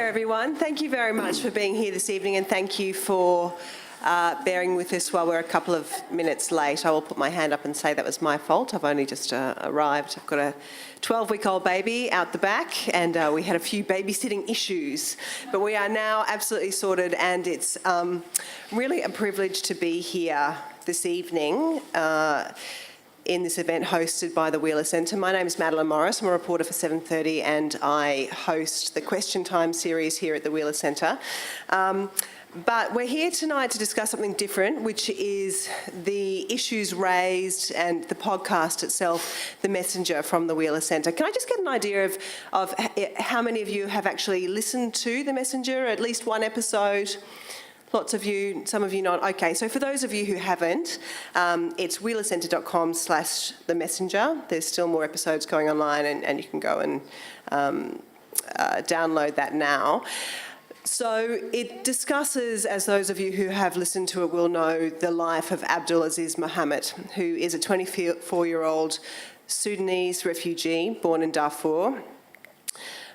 there, everyone. Thank you very much for being here this evening, and thank you for bearing with us while we're a couple of minutes late. I will put my hand up and say that was my fault. I've only just arrived. I've got a 12-week-old baby out the back, and we had a few babysitting issues. But we are now absolutely sorted, and it's really a privilege to be here this evening in this event hosted by the Wheeler Centre. My name is Madeleine Morris. I'm a reporter for 7:30, and I host the Question Time series here at the Wheeler Centre. But we're here tonight to discuss something different, which is the issues raised and the podcast itself, The Messenger from the Wheeler Centre. Can I just get an idea of how many of you have actually listened to The Messenger, at least one episode? Lots of you, some of you not. Okay, so for those of you who haven't, it's wheelercentre.com/The Messenger. There's still more episodes going online, and you can go and download that now. So it discusses, as those of you who have listened to it will know, the life of Abdul Aziz Muhamat, who is a 24-year-old Sudanese refugee born in Darfur.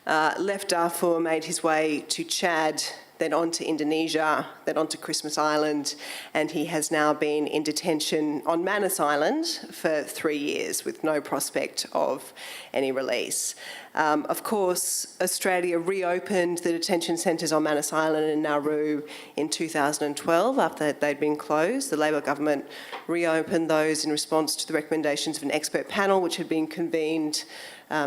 Left Darfur, made his way to Chad, then on to Indonesia, then on to Christmas Island, and he has now been in detention on Manus Island for 3 years with no prospect of any release. Of course, Australia reopened the detention centres on Manus Island and Nauru in 2012 after they'd been closed. The Labor government reopened those in response to the recommendations of an expert panel which had been convened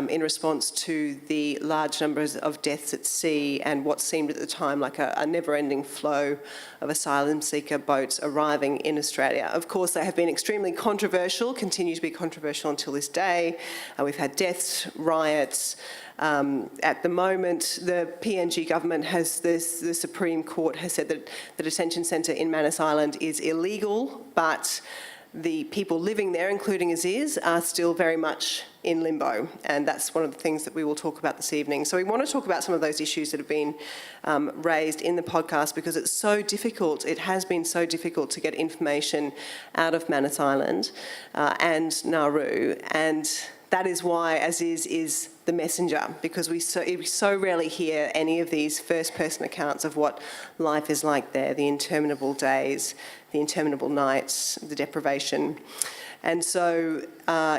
in response to the large numbers of deaths at sea and what seemed at the time like a never-ending flow of asylum seeker boats arriving in Australia. Of course, they have been extremely controversial, continue to be controversial until this day. We've had deaths, riots. At the moment, the PNG government has the Supreme Court has said that the detention centre in Manus Island is illegal, but the people living there, including Aziz, are still very much in limbo, and that's one of the things that we will talk about this evening. So we want to talk about some of those issues that have been raised in the podcast because it's so difficult, it has been so difficult to get information out of Manus Island and Nauru, and that is why Aziz is the messenger, because we so rarely hear any of these first-person accounts of what life is like there, the interminable days, the interminable nights, the deprivation. And so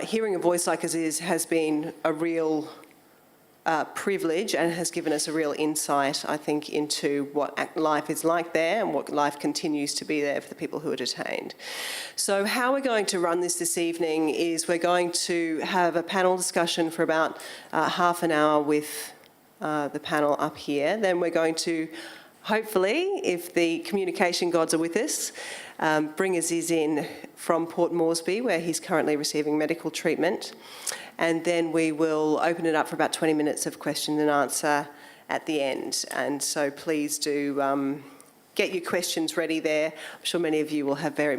hearing a voice like Aziz has been a real privilege and has given us a real insight, I think, into what life is like there and what life continues to be there for the people who are detained. So how we're going to run this evening is we're going to have a panel discussion for about half an hour with the panel up here. Then we're going to, hopefully, if the communication gods are with us, bring Aziz in from Port Moresby, where he's currently receiving medical treatment. And then we will open it up for about 20 minutes of question and answer at the end. And so please do get your questions ready there. I'm sure many of you will have a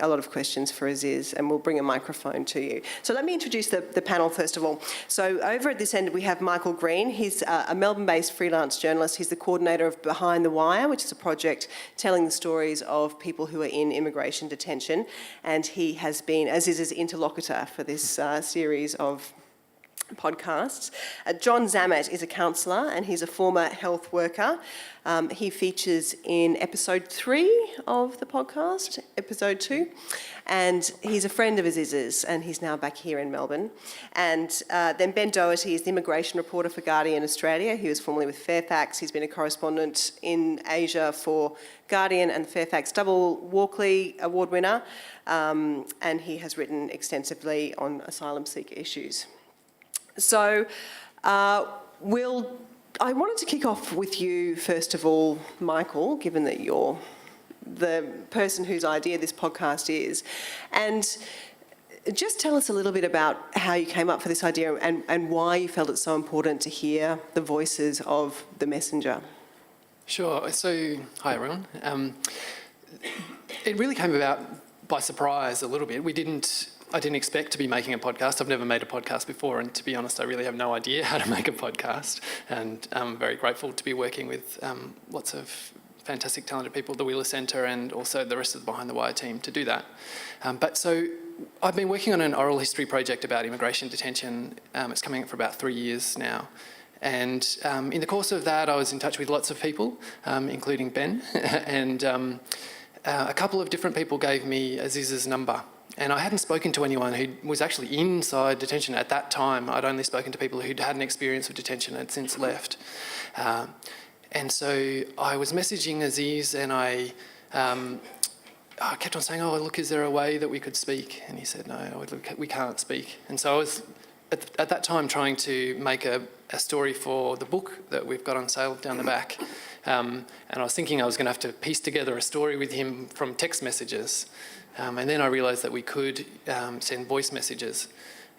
lot of questions for Aziz, and we'll bring a microphone to you. So let me introduce the panel first of all. So over at this end we have Michael Green. He's a Melbourne-based freelance journalist. He's the coordinator of Behind the Wire, which is a project telling the stories of people who are in immigration detention, and he has been Aziz's interlocutor for this series of podcasts. John Zammit is a counsellor and he's a former health worker. He features in episode 3 of the podcast, episode 2, and he's a friend of Aziz's and he's now back here in Melbourne. And then Ben Doherty is the immigration reporter for Guardian Australia. He was formerly with Fairfax. He's been a correspondent in Asia for Guardian and the Fairfax Double Walkley Award winner, and he has written extensively on asylum seeker issues. So I wanted to kick off with you, first of all, Michael, given that you're the person whose idea this podcast is, and just tell us a little bit about how you came up for this idea and why you felt it's so important to hear the voices of the messenger. Sure. So, hi everyone. It really came about by surprise a little bit. I didn't expect to be making a podcast. I've never made a podcast before, and to be honest, I really have no idea how to make a podcast. And I'm very grateful to be working with lots of fantastic, talented people at the Wheeler Centre and also the rest of the Behind the Wire team to do that. But so I've been working on an oral history project about immigration detention. It's coming up for about 3 years now. And in the course of that, I was in touch with lots of people, including Ben, and a couple of different people gave me Aziz's number. And I hadn't spoken to anyone who was actually inside detention at that time. I'd only spoken to people who'd had an experience of detention and had since left. And so I was messaging Aziz, and I kept on saying, "Oh, look, is there a way that we could speak?" And he said, "No, we can't speak." And so I was at that time trying to make a story for the book that we've got on sale down the back. And I was thinking I was going to have to piece together a story with him from text messages. And then I realised that we could send voice messages.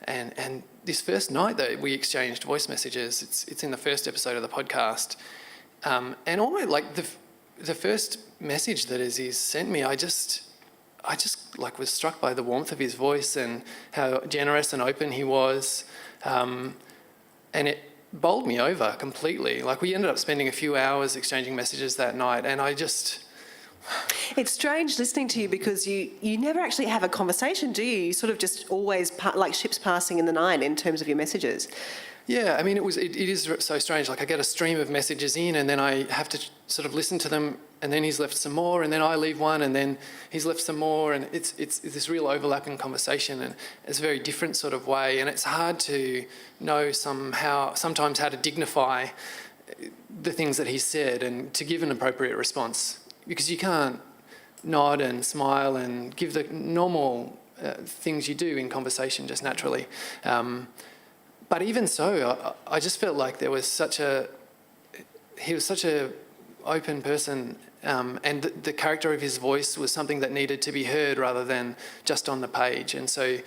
And this first night that we exchanged voice messages, it's in the first episode of the podcast. And almost like the first message that Aziz sent me, I just like was struck by the warmth of his voice and how generous and open he was. And it bowled me over completely. Like, we ended up spending a few hours exchanging messages that night, and I just... It's strange listening to you because you never actually have a conversation, do you? You sort of just always like ships passing in the night in terms of your messages. Yeah, I mean, it is so strange. Like, I get a stream of messages in, and then I have to sort of listen to them, and then he's left some more, and then I leave one, and then he's left some more, and it's this real overlapping conversation, and it's a very different sort of way, and it's hard to know sometimes how to dignify the things that he said and to give an appropriate response, because you can't nod and smile and give the normal things you do in conversation just naturally. But even so, I just felt like he was such a open person, and the character of his voice was something that needed to be heard rather than just on the page. And so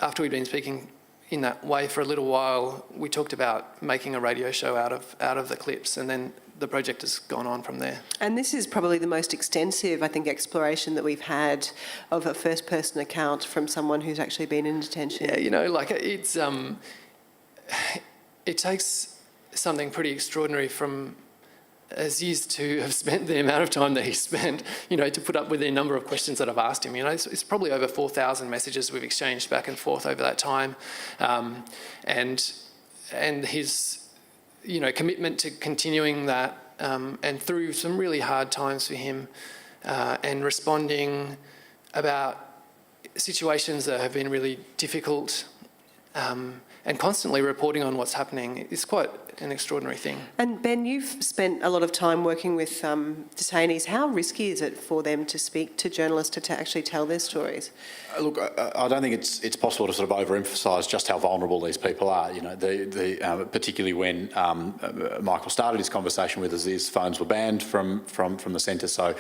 after we'd been speaking in that way for a little while, we talked about making a radio show out of the clips, and then the project has gone on from there. And this is probably the most extensive, I think, exploration that we've had of a first-person account from someone who's actually been in detention. Yeah, like it takes something pretty extraordinary from Aziz to have spent the amount of time that he spent, to put up with the number of questions that I've asked him. It's probably over 4,000 messages we've exchanged back and forth over that time, and his commitment to continuing that, and through some really hard times for him, and responding about situations that have been really difficult, and constantly reporting on what's happening is quite an extraordinary thing. And Ben, you've spent a lot of time working with detainees. How risky is it for them to speak to journalists to actually tell their stories? Look, I don't think it's possible to sort of overemphasise just how vulnerable these people are. Particularly when Michael started his conversation with Aziz, phones were banned from the centre. So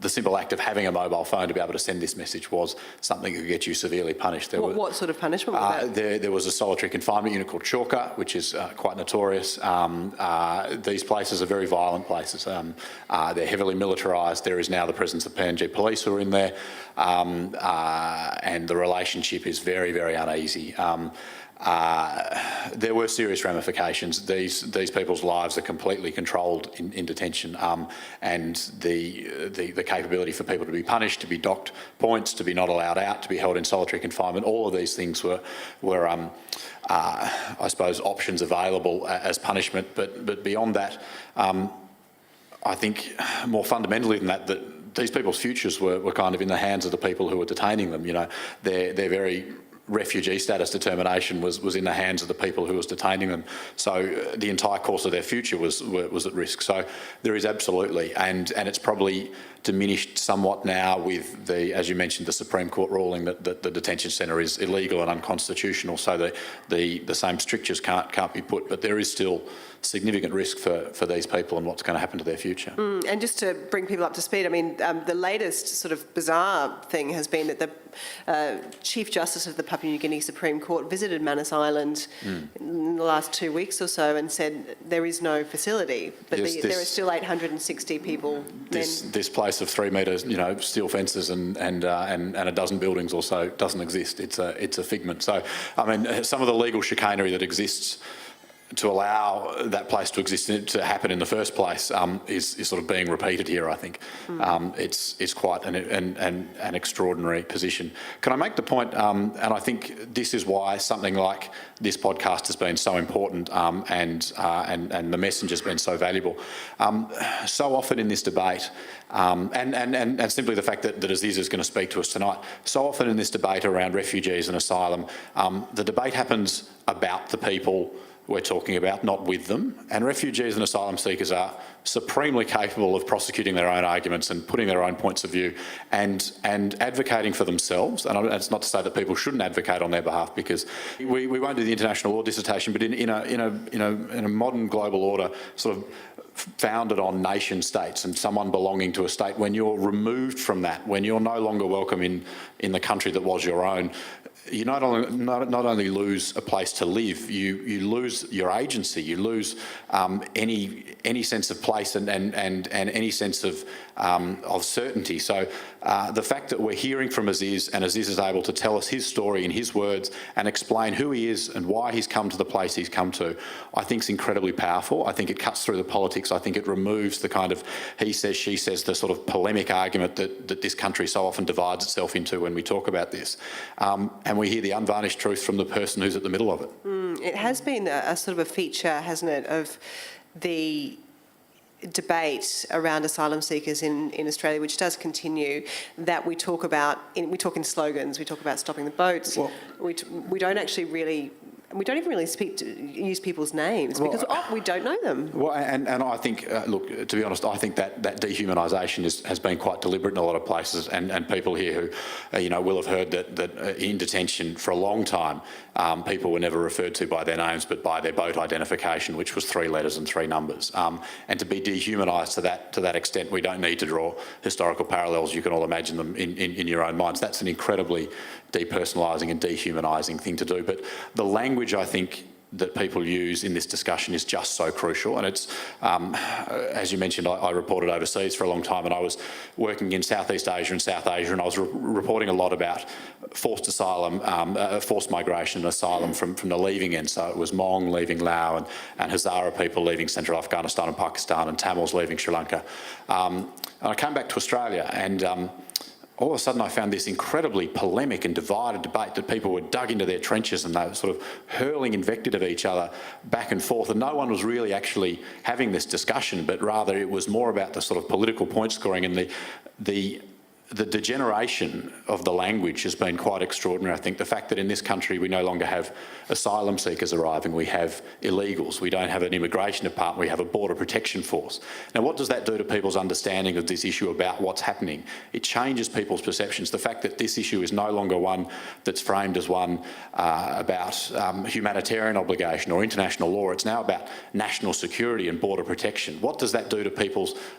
the simple act of having a mobile phone to be able to send this message was something that could get you severely punished. What sort of punishment was that? There was a solitary confinement unit called Chalker, which is quite notorious. These places are very violent places. They're heavily militarised. There is now the presence of PNG police who are in there. And the relationship is very, very uneasy. There were serious ramifications. These people's lives are completely controlled in detention, and the capability for people to be punished, to be docked points, to be not allowed out, to be held in solitary confinement, all of these things were I suppose, options available as punishment. But beyond that, I think more fundamentally than that these people's futures were kind of in the hands of the people who were detaining them. Their very refugee status determination was in the hands of the people who was detaining them. So the entire course of their future was at risk. So there is absolutely, and it's probably diminished somewhat now with as you mentioned, the Supreme Court ruling that the detention centre is illegal and unconstitutional. So the same strictures can't be put, but there is still significant risk for these people and what's going to happen to their future. And just to bring people up to speed, I mean, the latest sort of bizarre thing has been that the Chief Justice of the Papua New Guinea Supreme Court visited Manus Island in the last 2 weeks or so and said there is no facility, but yes, there are still 860 people. This place of 3 metres, steel fences and a dozen buildings or so doesn't exist. It's a figment. So, I mean, some of the legal chicanery that exists to allow that place to exist and to happen in the first place is sort of being repeated here, I think. It's quite an extraordinary position. Can I make the point, and I think this is why something like this podcast has been so important and the message has been so valuable. So often in this debate, and simply the fact that Aziz is going to speak to us tonight, so often in this debate around refugees and asylum, the debate happens about the people we're talking about, not with them. And refugees and asylum seekers are supremely capable of prosecuting their own arguments and putting their own points of view and advocating for themselves. And it's not to say that people shouldn't advocate on their behalf, because we won't do the international law dissertation, but in a modern global order, sort of founded on nation states and someone belonging to a state, when you're removed from that, when you're no longer welcome in the country that was your own, you not only lose a place to live, you lose your agency, you lose any sense of place and any sense of certainty. So the fact that we're hearing from Aziz, and Aziz is able to tell us his story in his words and explain who he is and why he's come to the place he's come to, I think is incredibly powerful. I think it cuts through the politics. I think it removes the kind of he says, she says, the sort of polemic argument that this country so often divides itself into when we talk about this. And we hear the unvarnished truth from the person who's at the middle of it. It has been a sort of a feature, hasn't it, of the debate around asylum seekers in Australia, which does continue, that we talk about, we talk in slogans, we talk about stopping the boats. Well, we don't actually really, we don't even really use people's names because we don't know them. Well, and I think, look, to be honest, I think that dehumanisation has been quite deliberate in a lot of places, and people here who, will have heard that in detention for a long time, people were never referred to by their names but by their boat identification, which was 3 letters and 3 numbers. And to be dehumanised to that extent, we don't need to draw historical parallels. You can all imagine them in your own minds. That's an incredibly depersonalising and dehumanising thing to do. But the language, I think, that people use in this discussion is just so crucial. And it's, as you mentioned, I reported overseas for a long time, and I was working in Southeast Asia and South Asia, and I was reporting a lot about forced asylum, forced migration and asylum from the leaving end. So it was Hmong leaving Laos and Hazara people leaving Central Afghanistan and Pakistan and Tamils leaving Sri Lanka. And I came back to Australia, and all of a sudden I found this incredibly polemic and divided debate that people were dug into their trenches and they were sort of hurling invective at each other back and forth, and no one was really actually having this discussion, but rather it was more about the sort of political point scoring, and the degeneration of the language has been quite extraordinary. I think the fact that in this country we no longer have asylum seekers arriving, we have illegals, we don't have an immigration department, we have a border protection force. Now, what does that do to people's understanding of this issue about what's happening? It changes people's perceptions. The fact that this issue is no longer one that's framed as one about humanitarian obligation or international law, it's now about national security and border protection. What does that do to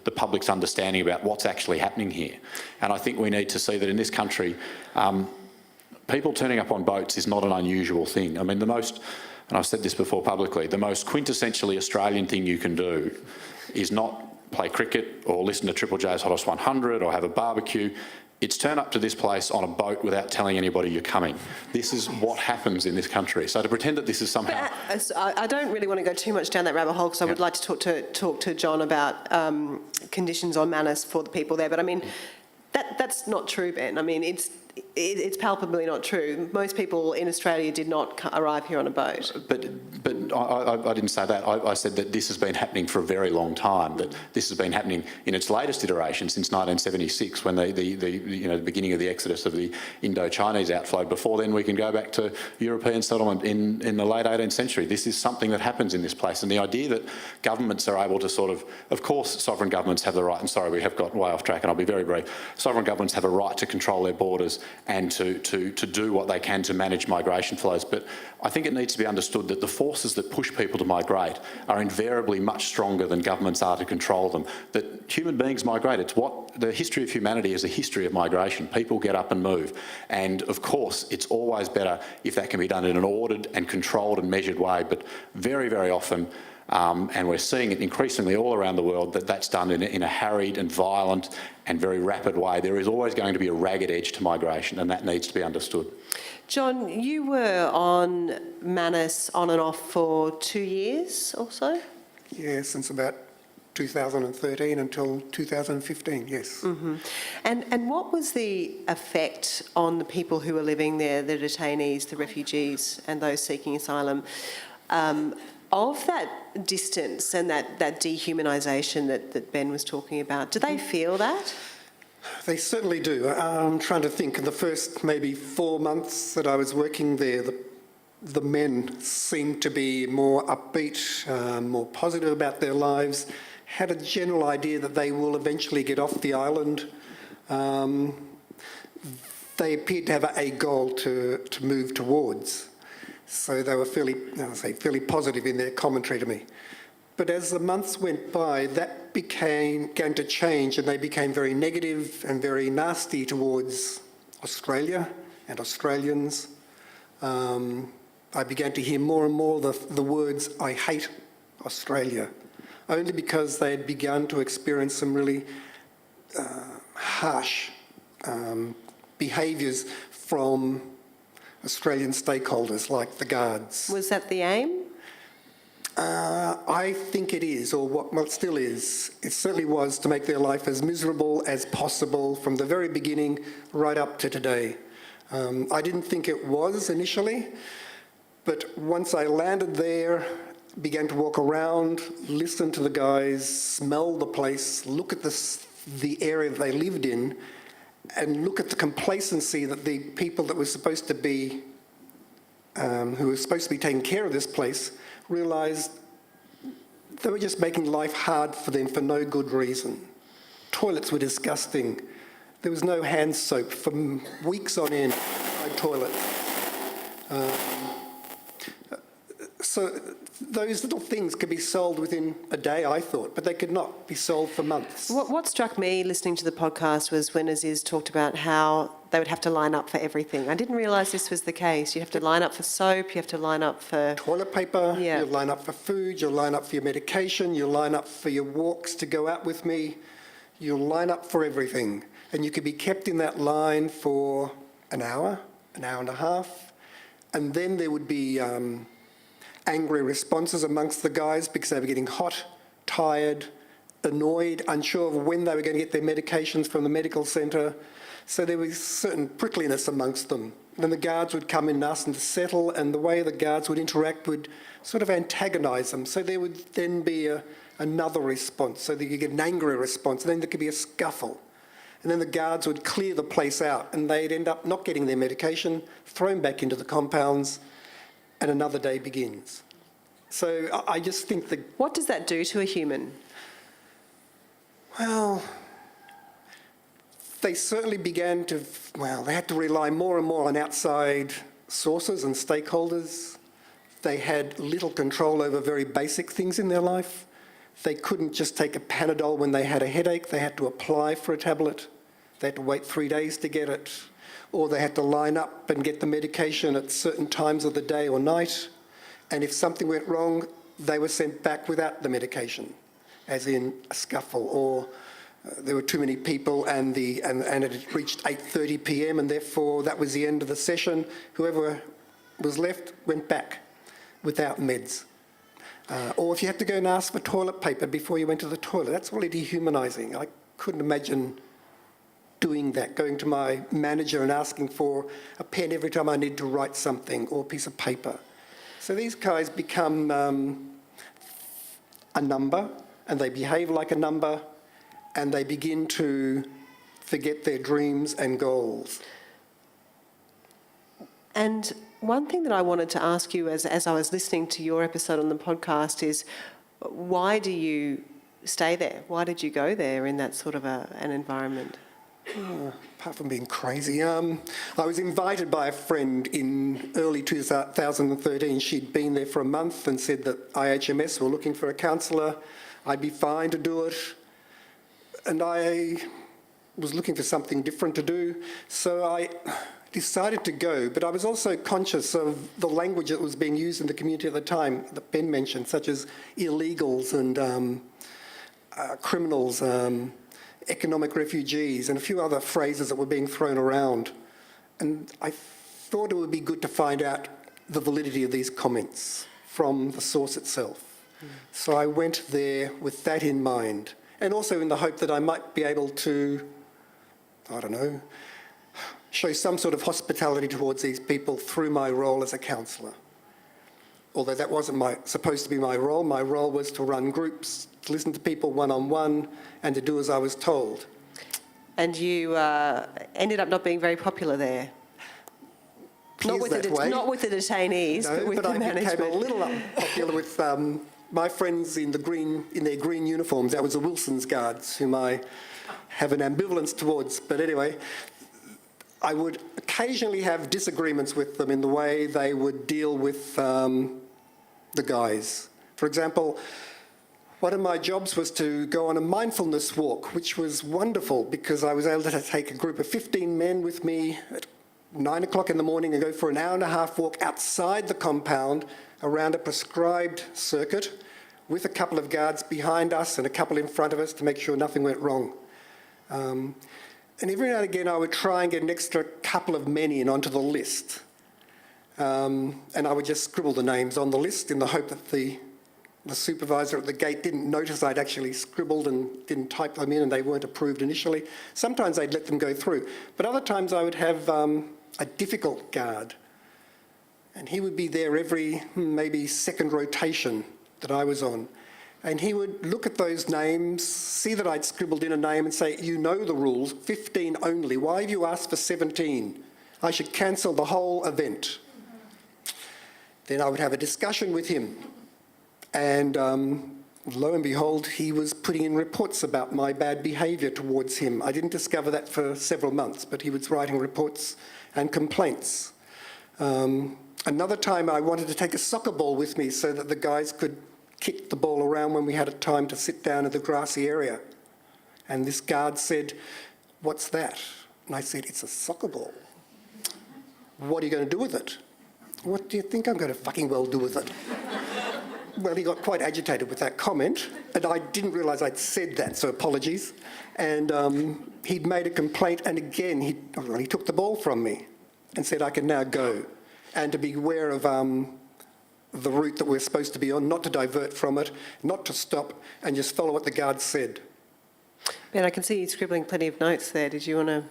the public's understanding about what's actually happening here? And I think we need to see that in this country, people turning up on boats is not an unusual thing. I mean, and I've said this before publicly, the most quintessentially Australian thing you can do is not play cricket or listen to Triple J's Hottest 100 or have a barbecue. It's turn up to this place on a boat without telling anybody you're coming. This is what happens in this country. So to pretend that this is somehow... But I don't really want to go too much down that rabbit hole, because I would like to talk to John about conditions on Manus for the people there. But I mean, that's not true, Ben. I mean, it's palpably not true. Most people in Australia did not arrive here on a boat. But I didn't say that. I said that this has been happening for a very long time, that this has been happening in its latest iteration since 1976, when the beginning of the exodus of the Indo-Chinese outflow. Before then, we can go back to European settlement in the late 18th century. This is something that happens in this place. And the idea that governments are able to of course, sovereign governments have the right, and sorry, we have got way off track and I'll be very brief. Sovereign governments have a right to control their borders and to do what they can to manage migration flows. But I think it needs to be understood that the forces that push people to migrate are invariably much stronger than governments are to control them. That human beings migrate. It's what the history of humanity is, a history of migration. People get up and move. And of course, it's always better if that can be done in an ordered and controlled and measured way. But very, very often, and we're seeing it increasingly all around the world, that's done in a harried and violent and very rapid way. There is always going to be a ragged edge to migration, and that needs to be understood. John, you were on on Manus on and off for 2 years or so? Yeah, since about 2013 until 2015, yes. And what was the effect on the people who were living there, the detainees, the refugees and those seeking asylum, of that distance and that dehumanisation that Ben was talking about? Do they feel that? They certainly do. I'm trying to think, in the first maybe 4 months that I was working there, the men seemed to be more upbeat, more positive about their lives, had a general idea that they will eventually get off the island. They appeared to have a goal to move towards. So they were fairly positive in their commentary to me. But as the months went by, that began to change, and they became very negative and very nasty towards Australia and Australians. I began to hear more and more the words, "I hate Australia," only because they had begun to experience some really harsh behaviours from Australian stakeholders like the guards. Was that the aim? I think it is, or what it still is. It certainly was to make their life as miserable as possible from the very beginning right up to today. I didn't think it was initially, but once I landed there, began to walk around, listen to the guys, smell the place, look at the area they lived in, and look at the complacency that the people that were supposed to be, who were supposed to be taking care of this place, realised they were just making life hard for them for no good reason. Toilets were disgusting. There was no hand soap for weeks on end. No toilet. So those little things could be solved within a day, I thought, but they could not be solved for months. What struck me listening to the podcast was when Aziz talked about how they would have to line up for everything. I didn't realise this was the case. You have to line up for soap, you have to line up for... Toilet paper, Yeah. you line up for food, you line up for your medication, you line up for your walks to go out with me, you line up for everything. And you could be kept in that line for an hour and a half, and then there would be angry responses amongst the guys because they were getting hot, tired, annoyed, unsure of when they were going to get their medications from the medical centre. So there was certain prickliness amongst them. Then the guards would come in and ask them to settle, and the way the guards would interact would sort of antagonise them. So there would then be another response, so that you get an angry response, and then there could be a scuffle. And then the guards would clear the place out, and they'd end up not getting their medication, thrown back into the compounds, and another day begins. So I just think that... What does that do to a human? Well, they certainly began to... Well, they had to rely more and more on outside sources and stakeholders. They had little control over very basic things in their life. They couldn't just take a Panadol when they had a headache. They had to apply for a tablet. They had to wait 3 days to get it. Or they had to line up and get the medication at certain times of the day or night. And if something went wrong, they were sent back without the medication, as in a scuffle, or there were too many people and it had reached 8:30 p.m. and therefore that was the end of the session. Whoever was left went back without meds. Or if you had to go and ask for toilet paper before you went to the toilet, that's really dehumanising. I couldn't imagine doing that, going to my manager and asking for a pen every time I need to write something, or a piece of paper. So these guys become a number, and they behave like a number, and they begin to forget their dreams and goals. And one thing that I wanted to ask you as I was listening to your episode on the podcast is, why do you stay there? Why did you go there in that sort of an environment? Apart from being crazy, I was invited by a friend in early 2013. She'd been there for a month and said that IHMS were looking for a counsellor. I'd be fine to do it. And I was looking for something different to do. So I decided to go, but I was also conscious of the language that was being used in the community at the time that Ben mentioned, such as illegals and criminals, economic refugees, and a few other phrases that were being thrown around. And I thought it would be good to find out the validity of these comments from the source itself. So I went there with that in mind, and also in the hope that I might be able to, I don't know, show some sort of hospitality towards these people through my role as a counsellor. Although that wasn't supposed to be my role. My role was to run groups, to listen to people one-on-one, and to do as I was told. And you ended up not being very popular there. Not with the detainees, no, but with the management. I became a little unpopular with my friends in their green uniforms. That was the Wilson's Guards, whom I have an ambivalence towards. But anyway, I would occasionally have disagreements with them in the way they would deal with the guys. For example, one of my jobs was to go on a mindfulness walk, which was wonderful because I was able to take a group of 15 men with me at 9 o'clock in the morning and go for an hour and a half walk outside the compound around a prescribed circuit with a couple of guards behind us and a couple in front of us to make sure nothing went wrong. And every now and again I would try and get an extra couple of men in onto the list. And I would just scribble the names on the list in the hope that the supervisor at the gate didn't notice I'd actually scribbled and didn't type them in and they weren't approved initially. Sometimes they'd let them go through. But other times I would have a difficult guard. And he would be there every maybe second rotation that I was on. And he would look at those names, see that I'd scribbled in a name and say, you know the rules, 15 only. Why have you asked for 17? I should cancel the whole event. Then I would have a discussion with him. And lo and behold, he was putting in reports about my bad behaviour towards him. I didn't discover that for several months, but he was writing reports and complaints. Another time I wanted to take a soccer ball with me so that the guys could kick the ball around when we had a time to sit down in the grassy area. And this guard said, "What's that?" And I said, "It's a soccer ball." "What are you going to do with it?" "What do you think I'm going to fucking well do with it?" Well, he got quite agitated with that comment, and I didn't realise I'd said that, so apologies. And he'd made a complaint, and again, he took the ball from me and said I can now go, and to be aware of the route that we're supposed to be on, not to divert from it, not to stop, and just follow what the guard said. Ben, I can see you scribbling plenty of notes there. Did you want to...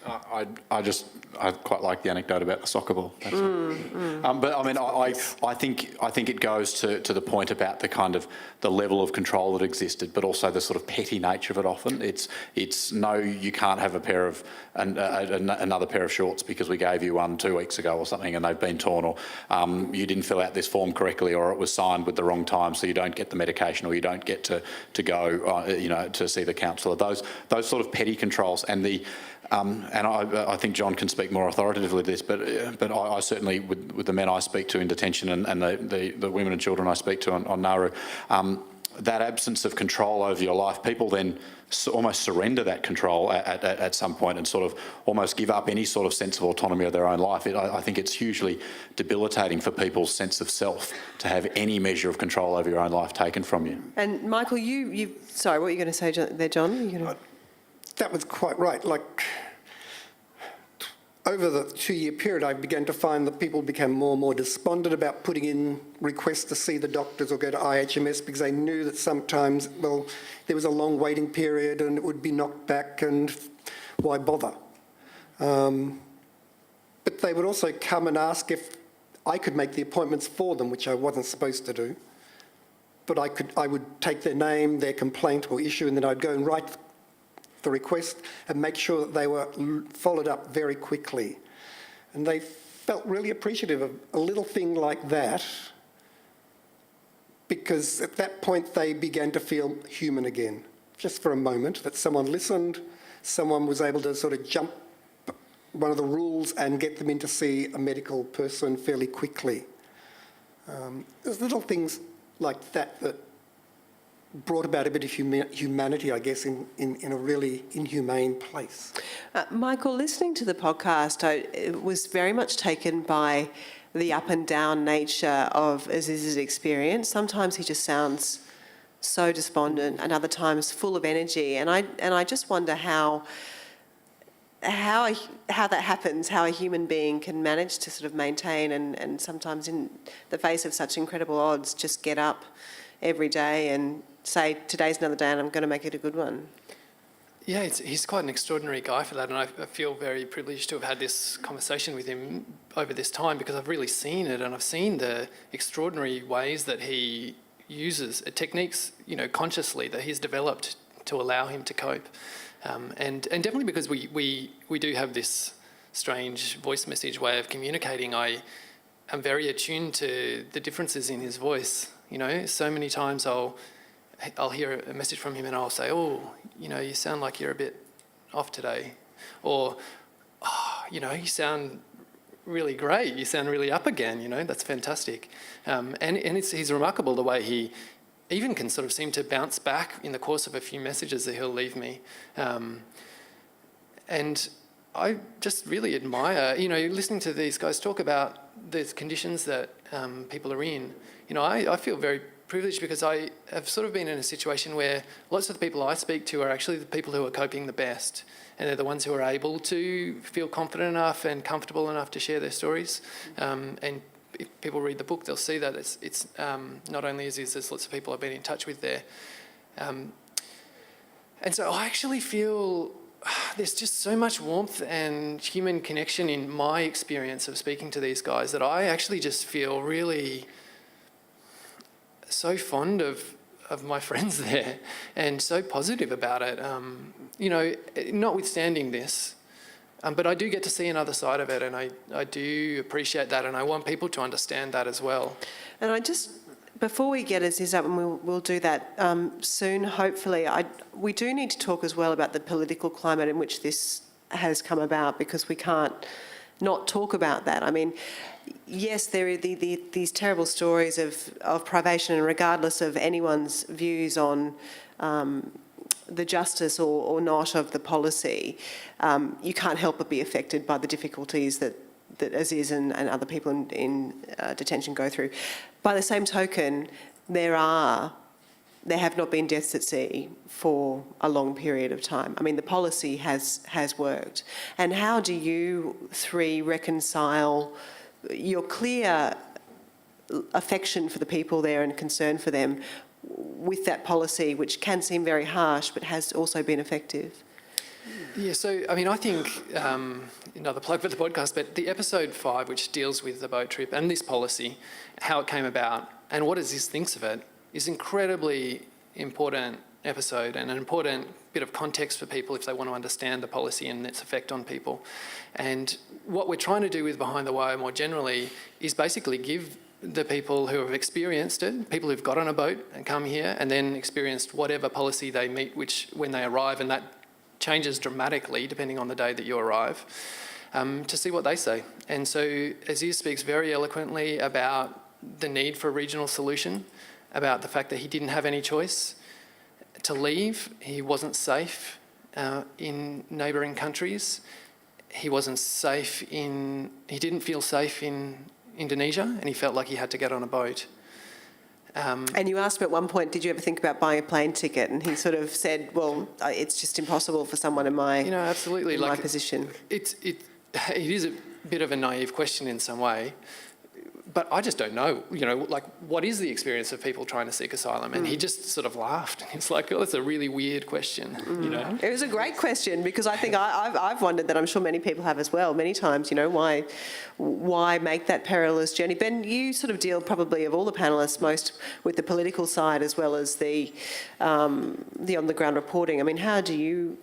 I quite like the anecdote about the soccer ball. But I mean, I think it goes to the point about the kind of the level of control that existed, but also the sort of petty nature of it. Often, it's no, you can't have a pair of another pair of shorts because we gave you one 2 weeks ago or something, and they've been torn, or you didn't fill out this form correctly, or it was signed with the wrong time, so you don't get the medication, or you don't get to go, to see the counsellor. Those sort of petty controls, and the and I think John can speak more authoritatively to this, but I certainly, with the men I speak to in detention and the women and children I speak to on Nauru, that absence of control over your life, people then almost surrender that control at some point and sort of almost give up any sort of sense of autonomy of their own life. I think it's hugely debilitating for people's sense of self to have any measure of control over your own life taken from you. And Michael, sorry, what were you going to say there, John? That was quite right. Like, over the 2-year period, I began to find that people became more and more despondent about putting in requests to see the doctors or go to IHMS because they knew that sometimes, well, there was a long waiting period and it would be knocked back, and why bother? But they would also come and ask if I could make the appointments for them, which I wasn't supposed to do. But I would take their name, their complaint or issue, and then I'd go and write the request and make sure that they were followed up very quickly. And they felt really appreciative of a little thing like that, because at that point they began to feel human again, just for a moment, that someone listened, someone was able to sort of jump one of the rules and get them in to see a medical person fairly quickly. There's little things like that that brought about a bit of humanity, I guess, in a really inhumane place. Michael, listening to the podcast, I was very much taken by the up and down nature of Aziz's experience. Sometimes he just sounds so despondent, and other times full of energy. And I just wonder how how that happens, how a human being can manage to sort of maintain and sometimes in the face of such incredible odds just get up every day and say, today's another day and I'm going to make it a good one. Yeah, he's quite an extraordinary guy for that, and I feel very privileged to have had this conversation with him over this time, because I've really seen it, and I've seen the extraordinary ways that he uses techniques, consciously that he's developed to allow him to cope, and definitely because we do have this strange voice message way of communicating. I am very attuned to the differences in his voice. So many times I'll hear a message from him and I'll say, oh, you sound like you're a bit off today. Or, oh, you sound really great. You sound really up again, that's fantastic. And he's remarkable the way he even can sort of seem to bounce back in the course of a few messages that he'll leave me. And I just really admire, listening to these guys talk about the conditions that people are in. I feel very privileged because I have sort of been in a situation where lots of the people I speak to are actually the people who are coping the best, and they're the ones who are able to feel confident enough and comfortable enough to share their stories. And if people read the book, they'll see that it's not only Aziz, there's lots of people I've been in touch with there. And so I actually feel there's just so much warmth and human connection in my experience of speaking to these guys that I actually just feel really so fond of my friends there and so positive about it, notwithstanding this. But I do get to see another side of it, and I do appreciate that, and I want people to understand that as well. And before we get Aziz up, and we'll do that soon, hopefully, we do need to talk as well about the political climate in which this has come about, because we can't not talk about that. I mean, yes, there are these terrible stories of privation, and regardless of anyone's views on the justice or not of the policy, you can't help but be affected by the difficulties that Aziz and other people in detention go through. By the same token, there have not been deaths at sea for a long period of time. I mean, the policy has worked. And how do you three reconcile your clear affection for the people there and concern for them with that policy, which can seem very harsh but has also been effective? Yeah, so, I mean, I think, another plug for the podcast, but the episode 5, which deals with the boat trip and this policy, how it came about and what Aziz thinks of it, is incredibly important episode and an important bit of context for people if they want to understand the policy and its effect on people. And what we're trying to do with Behind the Wire more generally is basically give the people who have experienced it, people who've got on a boat and come here and then experienced whatever policy they meet, which when they arrive, and that changes dramatically depending on the day that you arrive, to see what they say. And so Aziz speaks very eloquently about the need for a regional solution, about the fact that he didn't have any choice to leave. He wasn't safe in neighbouring countries. He didn't feel safe in Indonesia, and he felt like he had to get on a boat. And you asked him at one point, did you ever think about buying a plane ticket? And he sort of said, well, it's just impossible for someone in my, absolutely. in my position. It is a bit of a naive question in some way, but I just don't know, what is the experience of people trying to seek asylum? And he just sort of laughed. It's like, oh, that's a really weird question, It was a great question, because I think I've wondered that, I'm sure many people have as well, many times, why make that perilous journey? Ben, you sort of deal probably of all the panellists most with the political side as well as the on-the-ground reporting. I mean, how do you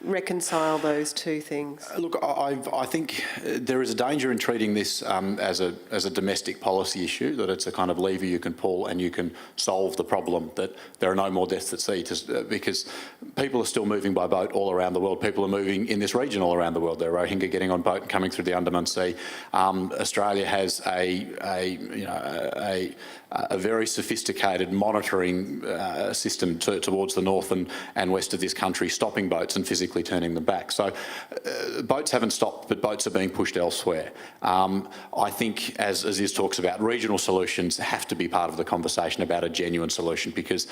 reconcile those two things? Look, I think there is a danger in treating this as a domestic policy issue, that it's a kind of lever you can pull and you can solve the problem, that there are no more deaths at sea, because people are still moving by boat all around the world. People are moving in this region all around the world. There are Rohingya getting on boat and coming through the Andaman Sea. Australia has a very sophisticated monitoring system towards the north and west of this country, stopping boats and physically turning them back. So boats haven't stopped, but boats are being pushed elsewhere. I think, as Aziz talks about, regional solutions have to be part of the conversation about a genuine solution, because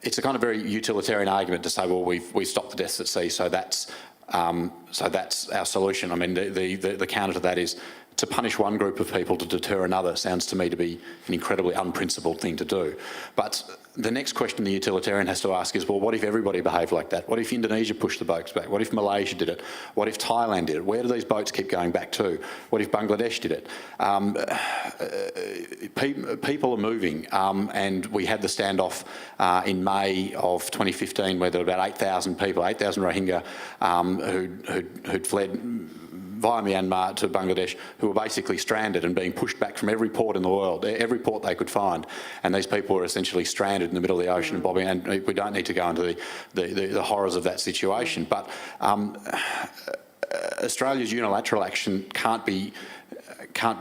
it's a kind of very utilitarian argument to say, well, we've stopped the deaths at sea, so that's So that's our solution. I mean, the counter to that is to punish one group of people to deter another sounds to me to be an incredibly unprincipled thing to do. But the next question the utilitarian has to ask is, well, what if everybody behaved like that? What if Indonesia pushed the boats back? What if Malaysia did it? What if Thailand did it? Where do these boats keep going back to? What if Bangladesh did it? People are moving, and we had the standoff in May of 2015 where there were about 8,000 people, 8,000 Rohingya who'd fled via Myanmar to Bangladesh, who were basically stranded and being pushed back from every port in the world, every port they could find. And these people were essentially stranded in the middle of the ocean and bobbing, and we don't need to go into the horrors of that situation. But Australia's unilateral action can't be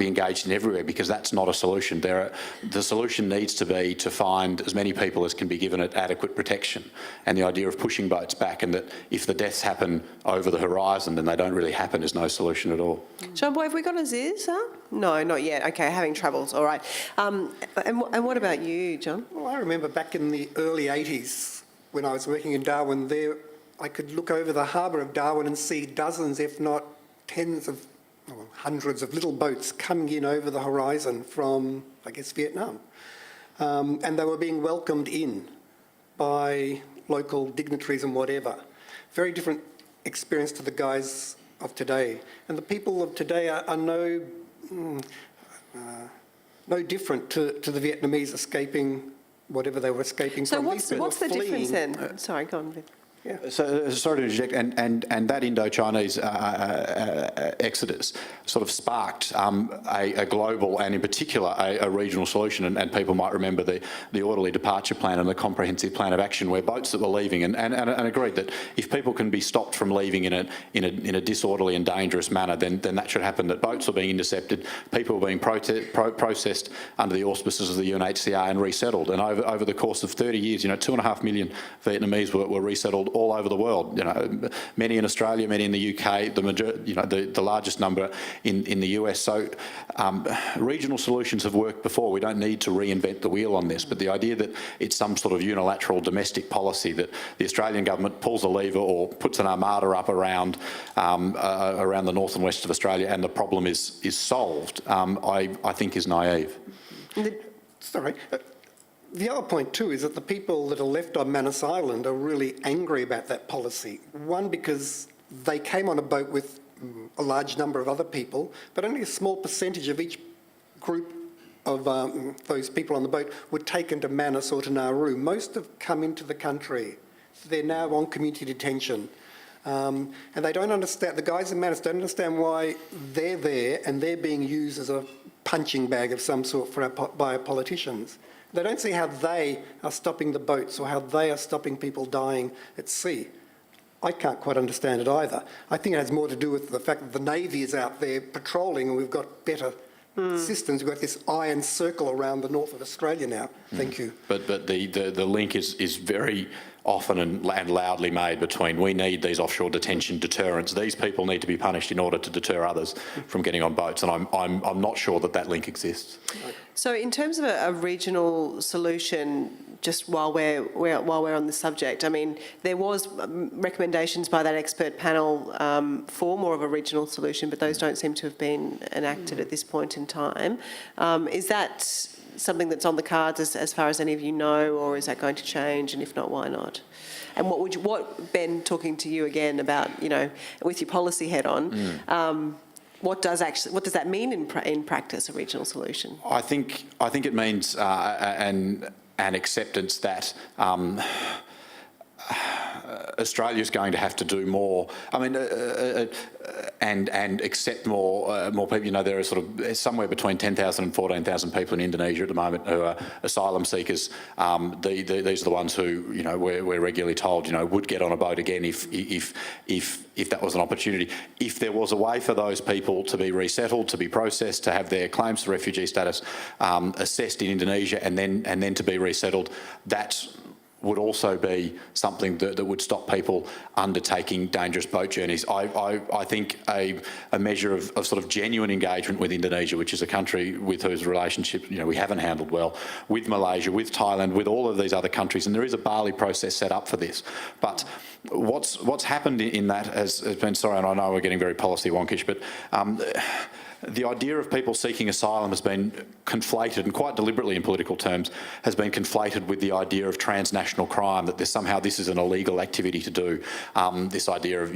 engaged in everywhere, because that's not a solution. The solution needs to be to find as many people as can be given it adequate protection, and the idea of pushing boats back, and that if the deaths happen over the horizon, then they don't really happen, is no solution at all. John Boy, have we got Aziz? Huh? No, not yet. Okay, having troubles. All right. And what about you, John? Well, I remember back in the early 80s when I was working in Darwin, I could look over the harbour of Darwin and see dozens, if not hundreds of little boats coming in over the horizon from, I guess, Vietnam. And they were being welcomed in by local dignitaries and whatever. Very different experience to the guys of today. And the people of today are no different to the Vietnamese escaping whatever they were escaping so from. What's the difference then? Sorry, go on. Yeah. So, sorry to interject, and that Indo-Chinese exodus sort of sparked a global and in particular a regional solution, and people might remember the orderly departure plan and the comprehensive plan of action, where boats that were leaving and agreed that if people can be stopped from leaving in a disorderly and dangerous manner, then that should happen, that boats were being intercepted, people were being processed under the auspices of the UNHCR and resettled. And over the course of 30 years, 2.5 million Vietnamese were resettled all over the world. Many in Australia, many in the UK, the largest number in the US. So regional solutions have worked before. We don't need to reinvent the wheel on this. But the idea that it's some sort of unilateral domestic policy, that the Australian government pulls a lever or puts an armada up around the north and west of Australia and the problem is solved, I think is naive. Sorry. The other point too is that the people that are left on Manus Island are really angry about that policy. One, because they came on a boat with a large number of other people, but only a small percentage of each group of those people on the boat were taken to Manus or to Nauru. Most have come into the country. They're now on community detention. And they don't understand, the guys in Manus don't understand why they're there and they're being used as a punching bag of some sort by our politicians. They don't see how they are stopping the boats or how they are stopping people dying at sea. I can't quite understand it either. I think it has more to do with the fact that the Navy is out there patrolling and we've got better systems. We've got this iron circle around the north of Australia now. Thank you. But the link is very often and loudly made between, we need these offshore detention deterrents. These people need to be punished in order to deter others from getting on boats, and I'm not sure that link exists. So, in terms of a regional solution, just while we're on the subject, I mean, there was recommendations by that expert panel for more of a regional solution, but those don't seem to have been enacted at this point in time. Is that something that's on the cards as far as any of you know, or is that going to change? And if not, why not? And what Ben, talking to you again about, with your policy head on, what does that mean in practice, a regional solution? I think it means an acceptance that Australia's going to have to do more. I mean, and accept more people. There are sort of somewhere between 10,000 and 14,000 people in Indonesia at the moment who are asylum seekers. These are the ones who we're regularly told would get on a boat again if that was an opportunity. If there was a way for those people to be resettled, to be processed, to have their claims for refugee status assessed in Indonesia, and then to be resettled, would also be something that would stop people undertaking dangerous boat journeys. I think a measure of sort of genuine engagement with Indonesia, which is a country with whose relationship we haven't handled well, with Malaysia, with Thailand, with all of these other countries, and there is a Bali process set up for this. But what's happened in that has been, sorry, and I know we're getting very policy wonkish, but the idea of people seeking asylum has been conflated, and quite deliberately in political terms, has been conflated with the idea of transnational crime, that somehow this is an illegal activity to do. This idea of,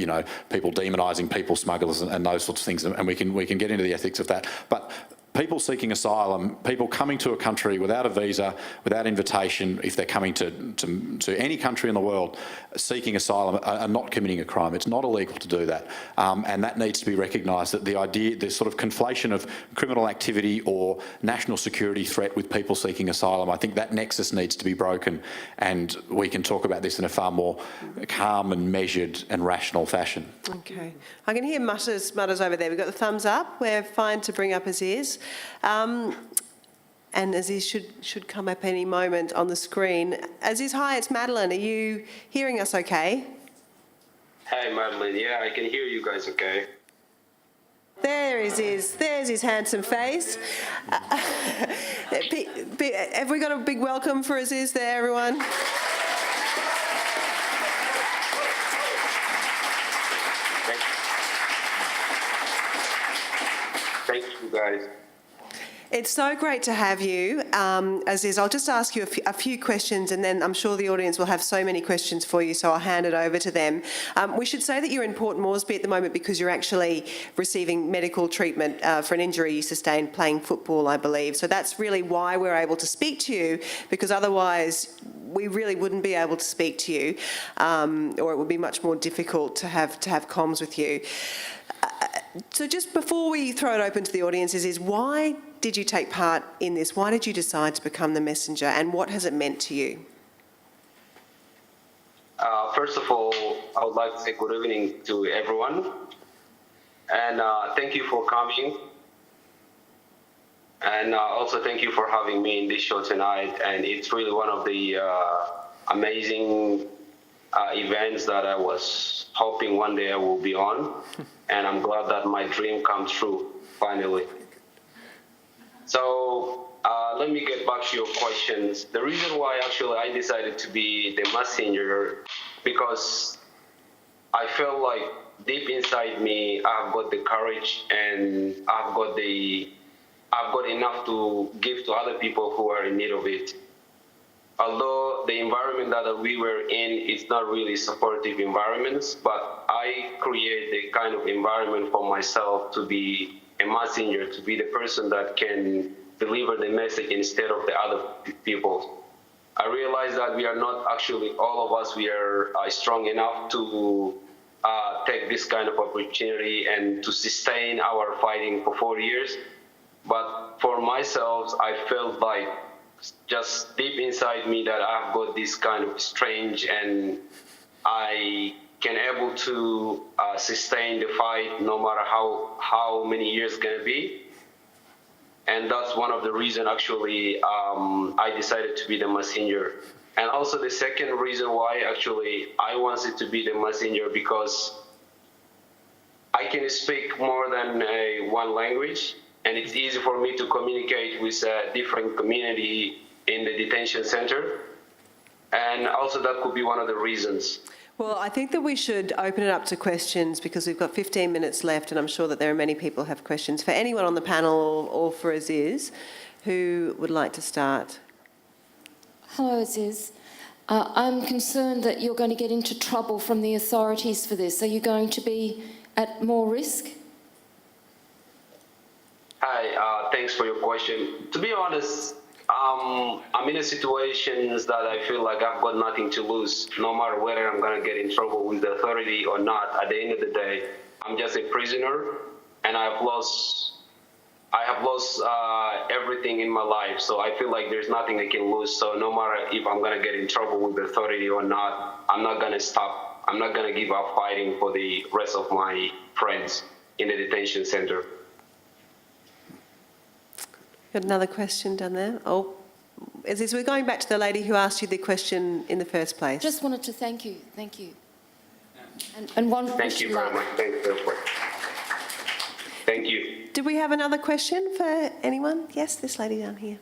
people demonising people smugglers and those sorts of things, and we can get into the ethics of that. But people seeking asylum, people coming to a country without a visa, without invitation, if they're coming to any country in the world, seeking asylum are not committing a crime. It's not illegal to do that. And that needs to be recognised, that this sort of conflation of criminal activity or national security threat with people seeking asylum, I think that nexus needs to be broken, and we can talk about this in a far more calm and measured and rational fashion. Okay. I can hear mutters over there. We've got the thumbs up. We're fine to bring up Aziz. And Aziz should come up any moment on the screen. Aziz, hi, it's Madeleine. Are you hearing us okay? Hi, Madeleine. Yeah, I can hear you guys okay. There he is. There's his handsome face. Have we got a big welcome for Aziz there, everyone? Thank you, guys. It's so great to have you, Aziz. I'll just ask you a few questions, and then I'm sure the audience will have so many questions for you, so I'll hand it over to them. We should say that you're in Port Moresby at the moment because you're actually receiving medical treatment for an injury you sustained playing football, I believe. So that's really why we're able to speak to you, because otherwise we really wouldn't be able to speak to you, or it would be much more difficult to have comms with you. So just before we throw it open to the audience, is why did you take part in this? Why did you decide to become the messenger, and what has it meant to you? First of all, I would like to say good evening to everyone, and thank you for coming, and also thank you for having me in this show tonight. And it's really one of the amazing events that I was hoping one day I will be on, and I'm glad that my dream come true finally. So let me get back to your questions. The reason why actually I decided to be the messenger, because I felt like deep inside me I've got the courage and I've got enough to give to other people who are in need of it. Although the environment that we were in is not really supportive environments, but I create a kind of environment for myself to be a messenger, to be the person that can deliver the message instead of the other people. I realize that we are not actually, all of us, we are strong enough to take this kind of opportunity and to sustain our fighting for 4 years. But for myself, I felt like just deep inside me that I've got this kind of strange, and I can able to sustain the fight no matter how many years it's gonna be. And that's one of the reasons actually I decided to be the messenger. And also the second reason why actually I wanted to be the messenger, because I can speak more than one language, and it's easy for me to communicate with a different community in the detention center. And also that could be one of the reasons. Well, I think that we should open it up to questions, because we've got 15 minutes left, and I'm sure that there are many people who have questions for anyone on the panel or for Aziz. Who would like to start? Hello, Aziz. I'm concerned that you're going to get into trouble from the authorities for this. Are you going to be at more risk? Hi, thanks for your question. To be honest, I'm in a situation that I feel like I've got nothing to lose, no matter whether I'm going to get in trouble with the authority or not. At the end of the day, I'm just a prisoner, and I have lost everything in my life. So I feel like there's nothing I can lose. So no matter if I'm going to get in trouble with the authority or not, I'm not going to stop. I'm not going to give up fighting for the rest of my friends in the detention center. Got another question down there. Oh, Aziz, we're going back to the lady who asked you the question in the first place. Just wanted to thank you. And one Thank you very much. Thank you. Thank you. Did we have another question for anyone? Yes, this lady down here.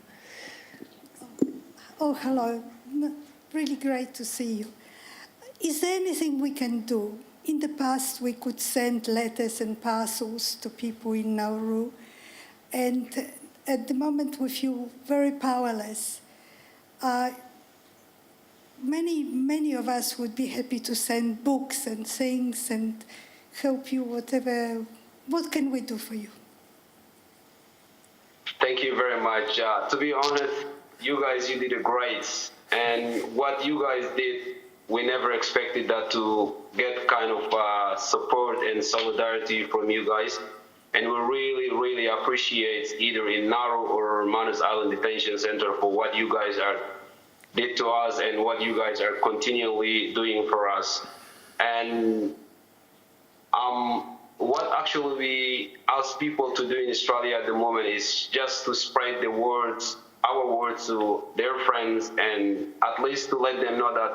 Oh, hello. Really great to see you. Is there anything we can do? In the past, we could send letters and parcels to people in Nauru, and at the moment we feel very powerless. Many of us would be happy to send books and things and help you, whatever. What can we do for you? Thank you very much. To be honest, you did a great. And what you guys did, we never expected that to get kind of support and solidarity from you guys. And we really, really appreciate either in Nauru or Manus Island Detention Center for what you guys did to us and what you guys are continually doing for us. And what actually we ask people to do in Australia at the moment is just to spread the words, our words to their friends, and at least to let them know that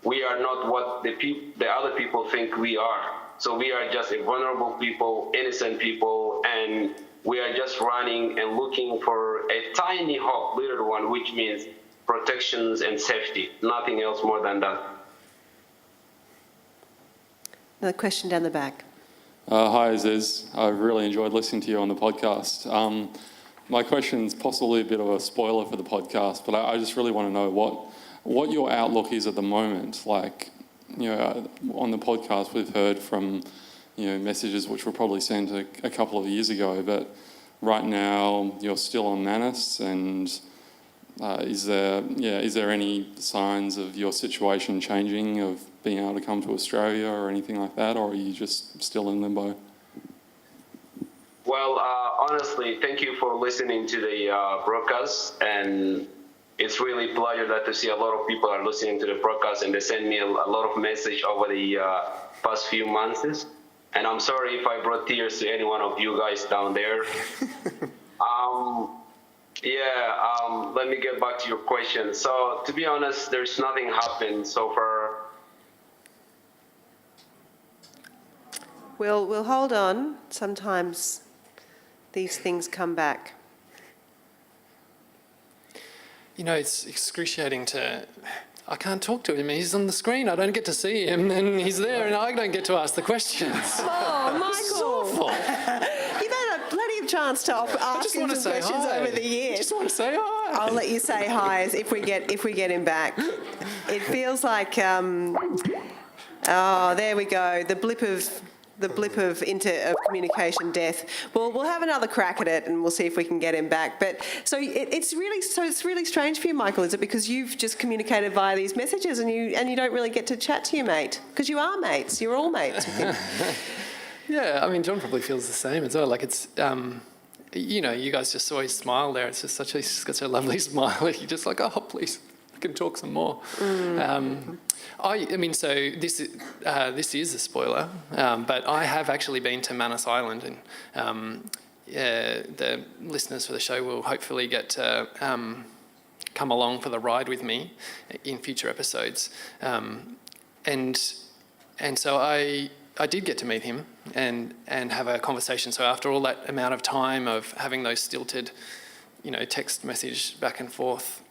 we are not what the other people think we are. So we are just a vulnerable people, innocent people, and we are just running and looking for a tiny hope, little one, which means protections and safety, nothing else more than that. Another question down the back. Hi, Aziz. I've really enjoyed listening to you on the podcast. My question's possibly a bit of a spoiler for the podcast, but I just really want to know what your outlook is at the moment. Like, you know, on the podcast we've heard from, you know, messages which were probably sent a couple of years ago, but right now you're still on Manus, and is there any signs of your situation changing, of being able to come to Australia or anything like that, or are you just still in limbo? Well, honestly, thank you for listening to the broadcast, and it's really a pleasure that to see a lot of people are listening to the broadcast, and they send me a lot of message over the past few months. And I'm sorry if I brought tears to any one of you guys down there. Let me get back to your question. So, to be honest, there's nothing happened so far. We'll hold on. Sometimes these things come back. You know, it's excruciating I can't talk to him. He's on the screen. I don't get to see him, and he's there, and I don't get to ask the questions. Oh, Michael! You've had plenty of chance to ask him some questions over the years. I just want to say hi. I'll let you say hi if we get him back. It feels like there we go. The blip of communication death. Well, we'll have another crack at it, and we'll see if we can get him back. But it's really strange for you, Michael, is it? Because you've just communicated via these messages, and you don't really get to chat to your mate, because you are mates. You're all mates with him. Yeah, I mean, John probably feels the same as well. Like, it's, you know, you guys just always smile there. It's just he's got such a lovely smile. You're just like, oh, please, I can talk some more. I mean, so this is a spoiler, but I have actually been to Manus Island, and the listeners for the show will hopefully get to come along for the ride with me in future episodes. And so I did get to meet him and have a conversation. So after all that amount of time of having those stilted, you know, text message back and forth,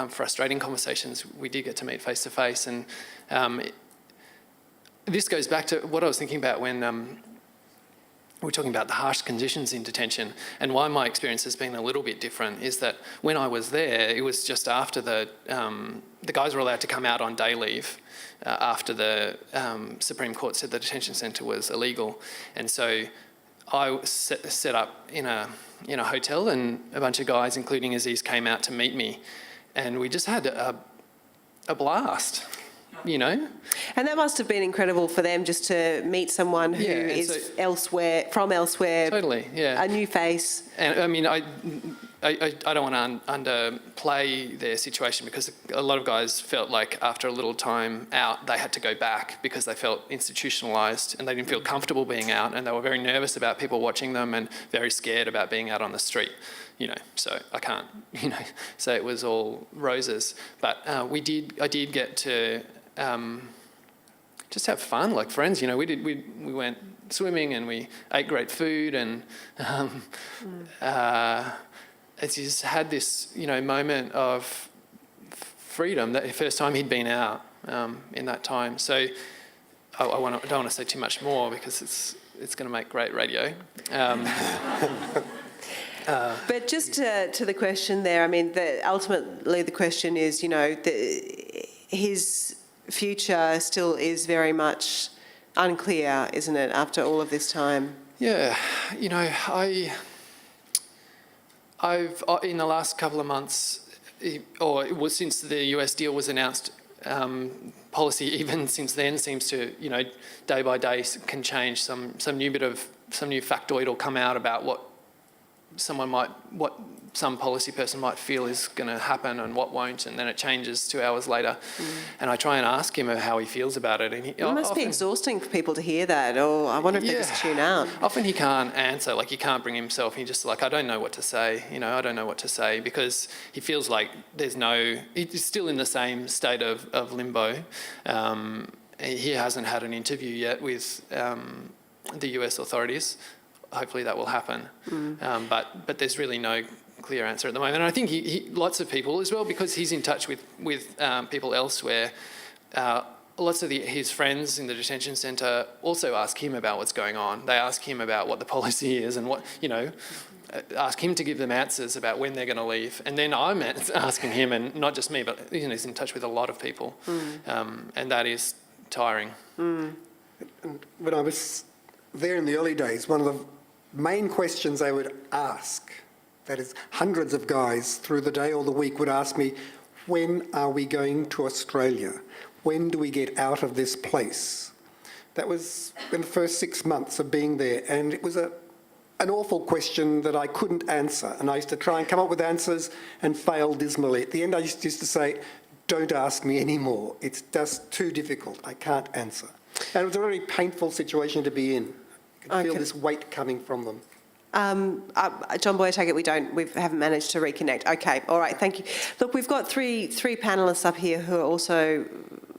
frustrating conversations, we did get to meet face to face. And this goes back to what I was thinking about when we were talking about the harsh conditions in detention, and why my experience has been a little bit different is that when I was there, it was just after the guys were allowed to come out on day leave after the Supreme Court said the detention centre was illegal. And so I set up in a hotel, and a bunch of guys, including Aziz, came out to meet me. And we just had a blast, you know. And that must have been incredible for them, just to meet someone who is from elsewhere. Totally, yeah. A new face. And I mean, I don't want to underplay their situation, because a lot of guys felt like after a little time out, they had to go back because they felt institutionalised and they didn't feel comfortable being out, and they were very nervous about people watching them and very scared about being out on the street. So I can't, say it was all roses. But I did get to just have fun like friends. We went swimming and we ate great food, and Aziz had this, moment of freedom, that the first time he'd been out in that time. So I don't want to say too much more because it's going to make great radio. But just to the question there, I mean, ultimately the question is, his future still is very much unclear, isn't it, after all of this time? Yeah, I've in the last couple of months, or it was since the US deal was announced, policy even since then seems to, day by day can change. Some new factoid will come out about what some policy person might feel is going to happen and what won't, and then it changes 2 hours later. And I try and ask him how he feels about it. And it must be exhausting for people to hear that, or I wonder if they just tune out. Often he can't answer, he can't bring himself. He just I don't know what to say, I don't know what to say, because he feels like he's still in the same state of limbo. He hasn't had an interview yet with the US authorities. Hopefully that will happen. But there's really no clear answer at the moment. And I think he lots of people as well, because he's in touch with people elsewhere. Lots of his friends in the detention centre also ask him about what's going on. They ask him about what the policy is and ask him to give them answers about when they're going to leave. And then I'm asking him, and not just me, but he's in touch with a lot of people. And that is tiring. And when I was there in the early days, one of the main questions they would ask, that is, hundreds of guys through the day or the week would ask me, when are we going to Australia? When do we get out of this place? That was in the first 6 months of being there, and it was an awful question that I couldn't answer, and I used to try and come up with answers and fail dismally. At the end I used to say, don't ask me anymore, it's just too difficult, I can't answer. And it was a very painful situation to be in. You could feel this weight coming from them. John Boy, I take it we haven't managed to reconnect. Okay, all right, thank you. Look, we've got three panellists up here who are also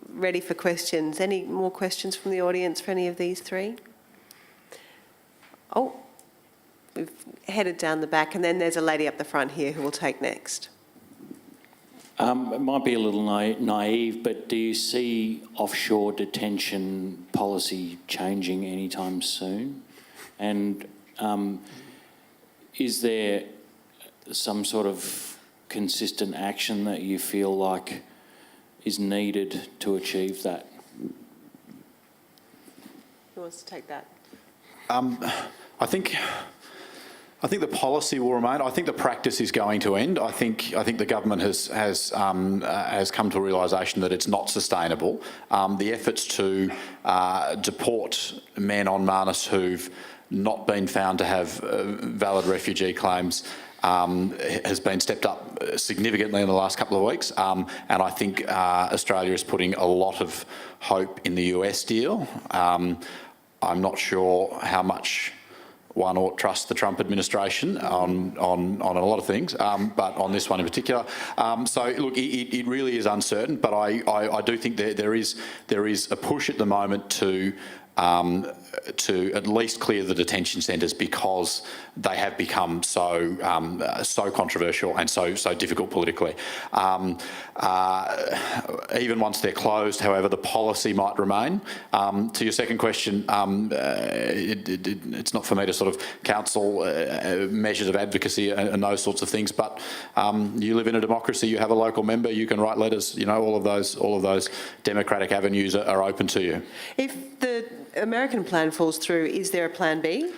ready for questions. Any more questions from the audience for any of these three? Oh, we've headed down the back, and then there's a lady up the front here who will take next. It might be a little naive, but do you see offshore detention policy changing anytime soon? And is there some sort of consistent action that you feel like is needed to achieve that? Who wants to take that? I think the policy will remain. I think the practice is going to end. I think the government has come to a realisation that it's not sustainable. The efforts to deport men on Manus who've not been found to have valid refugee claims has been stepped up significantly in the last couple of weeks, and I think Australia is putting a lot of hope in the US deal. I'm not sure how much one ought to trust the Trump administration on a lot of things, but on this one in particular. So look, it really is uncertain, but I do think there is a push at the moment to at least clear the detention centres, because they have become so controversial and so difficult politically. Even once they're closed, however, the policy might remain. To your second question, it's not for me to sort of counsel measures of advocacy and those sorts of things, but you live in a democracy, you have a local member, you can write letters, all of those democratic avenues are open to you. If the American plan falls through, is there a plan B?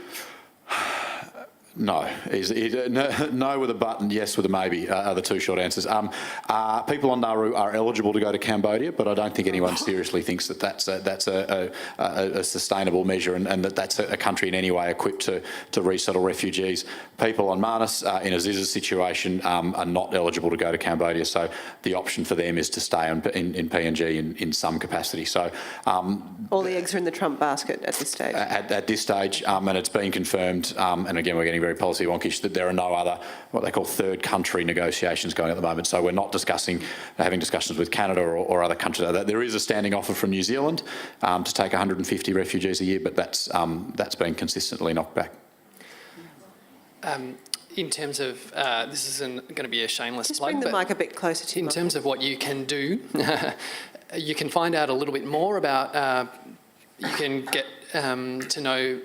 No. No with a but and yes with a maybe are the two short answers. People on Nauru are eligible to go to Cambodia, but I don't think anyone seriously thinks that that's a sustainable measure and that that's a country in any way equipped to resettle refugees. People on Manus, in Aziz's situation, are not eligible to go to Cambodia, so the option for them is to stay in PNG in some capacity. So all the eggs are in the Trump basket at this stage. At this stage, and it's been confirmed, and again, we're getting very policy wonkish, that there are no other, what they call third country negotiations going at the moment. So we're not having discussions with Canada or other countries. There is a standing offer from New Zealand to take 150 refugees a year, but that's been consistently knocked back. In terms of, this isn't going to be a shameless Just plug, bring the but mic a bit closer to you. in terms of what you can do, you can find out a little bit more about, you can get to know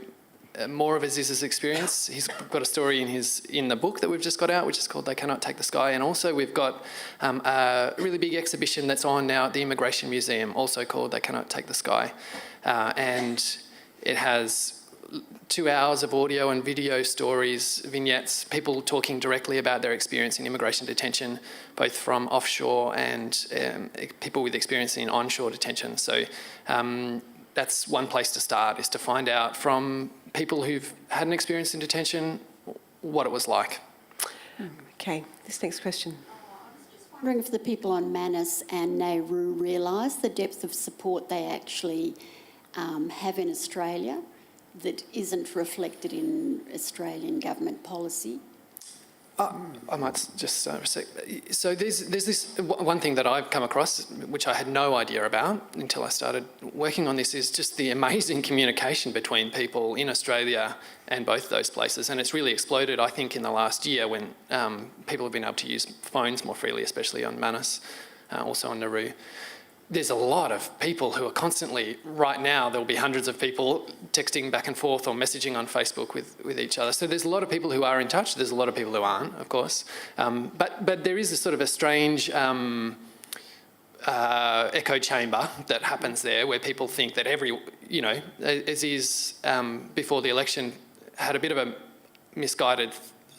more of Aziz's experience. He's got a story in the book that we've just got out, which is called They Cannot Take the Sky. And also we've got a really big exhibition that's on now at the Immigration Museum, also called They Cannot Take the Sky. And it has 2 hours of audio and video stories, vignettes, people talking directly about their experience in immigration detention, both from offshore and people with experience in onshore detention. So that's one place to start, is to find out from people who've had an experience in detention what it was like. Okay, this next question. I'm wondering if the people on Manus and Nauru realise the depth of support they actually have in Australia that isn't reflected in Australian government policy. I might just so there's this one thing that I've come across, which I had no idea about until I started working on this, is just the amazing communication between people in Australia and both those places. And it's really exploded, I think, in the last year when people have been able to use phones more freely, especially on Manus, also on Nauru. There's a lot of people who are constantly, right now, there'll be hundreds of people texting back and forth or messaging on Facebook with each other. So there's a lot of people who are in touch. There's a lot of people who aren't, of course. But there is a sort of a strange echo chamber that happens there where people think that Aziz, before the election, had a bit of a misguided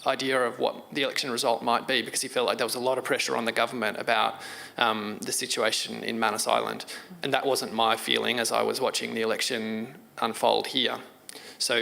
idea of what the election result might be, because he felt like there was a lot of pressure on the government about the situation in Manus Island. And that wasn't my feeling as I was watching the election unfold here. So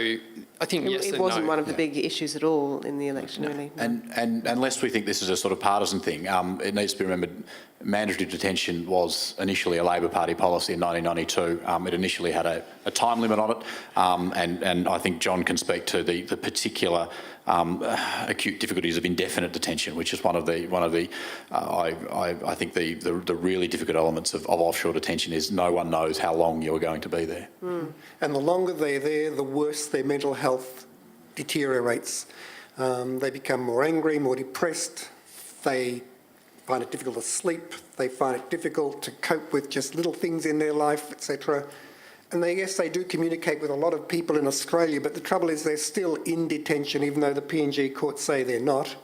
I think yes and no. It wasn't one of the big issues at all in the election, really. No. And unless we think this is a sort of partisan thing, it needs to be remembered, mandatory detention was initially a Labor Party policy in 1992. It initially had a time limit on it, and I think John can speak to the particular acute difficulties of indefinite detention, which is one of the I think the really difficult elements of offshore detention is no one knows how long you're going to be there. And the longer they're there, the worse their mental health deteriorates. They become more angry, more depressed. They find it difficult to sleep. They find it difficult to cope with just little things in their life, etc. And yes, they do communicate with a lot of people in Australia, but the trouble is they're still in detention, even though the PNG courts say they're not.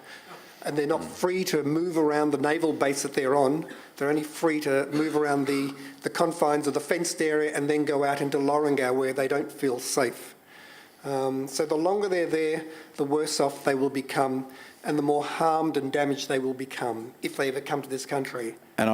And they're not free to move around the naval base that they're on. They're only free to move around the confines of the fenced area and then go out into Lorengau where they don't feel safe. So the longer they're there, the worse off they will become, and the more harmed and damaged they will become if they ever come to this country. And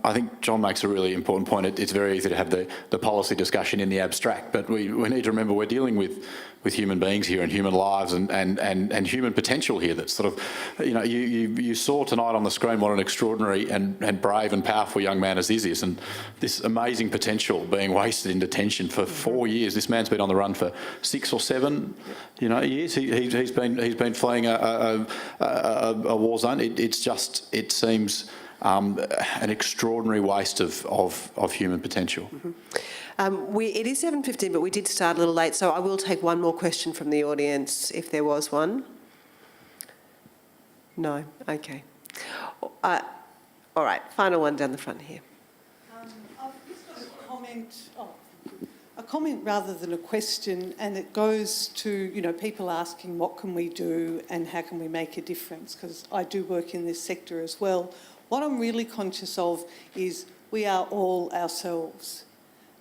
I think John makes a really important point. It's very easy to have the policy discussion in the abstract, but we need to remember we're dealing with human beings here and human lives and human potential here. That's sort of, you saw tonight on the screen what an extraordinary and brave and powerful young man Aziz is, and this amazing potential being wasted in detention for 4 years. This man's been on the run for 6 or 7 years. He's been fleeing a war zone. It seems an extraordinary waste of human potential. It is 7:15, but we did start a little late, so I will take one more question from the audience if there was one. No? Okay. All right, final one down the front here. I've just got a comment rather than a question, and it goes to people asking what can we do and how can we make a difference, because I do work in this sector as well. What I'm really conscious of is we are all ourselves,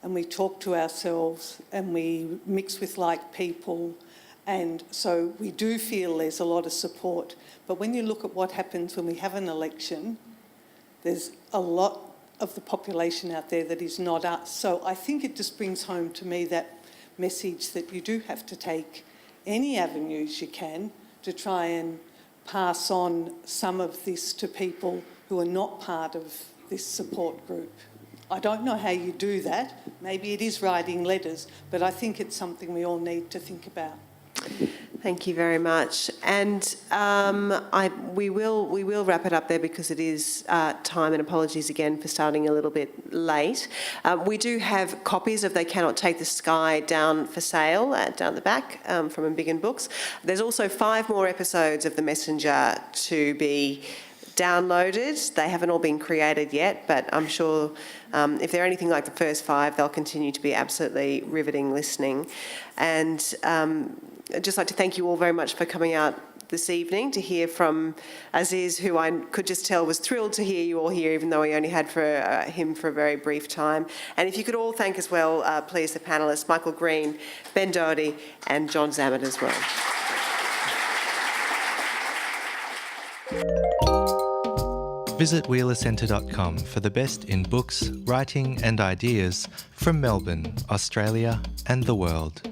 and we talk to ourselves and we mix with like people, And so we do feel there's a lot of support. But when you look at what happens when we have an election, there's a lot of the population out there that is not us. So I think it just brings home to me that message that you do have to take any avenues you can to try and pass on some of this to people who are not part of this support group. I don't know how you do that. Maybe it is writing letters, but I think it's something we all need to think about. Thank you very much. And we will wrap it up there because it is time, and apologies again for starting a little bit late. We do have copies of They Cannot Take the Sky down for sale down the back from Embiggen Books. There's also 5 more episodes of The Messenger to be downloaded. They haven't all been created yet, but I'm sure if they're anything like the first 5, they'll continue to be absolutely riveting listening. And I'd just like to thank you all very much for coming out this evening to hear from Aziz, who I could just tell was thrilled to hear you all here, even though we only had him for a very brief time. And if you could all thank as well, please, the panellists, Michael Green, Ben Doherty and John Zammit as well. Visit wheelercentre.com for the best in books, writing and ideas from Melbourne, Australia and the world.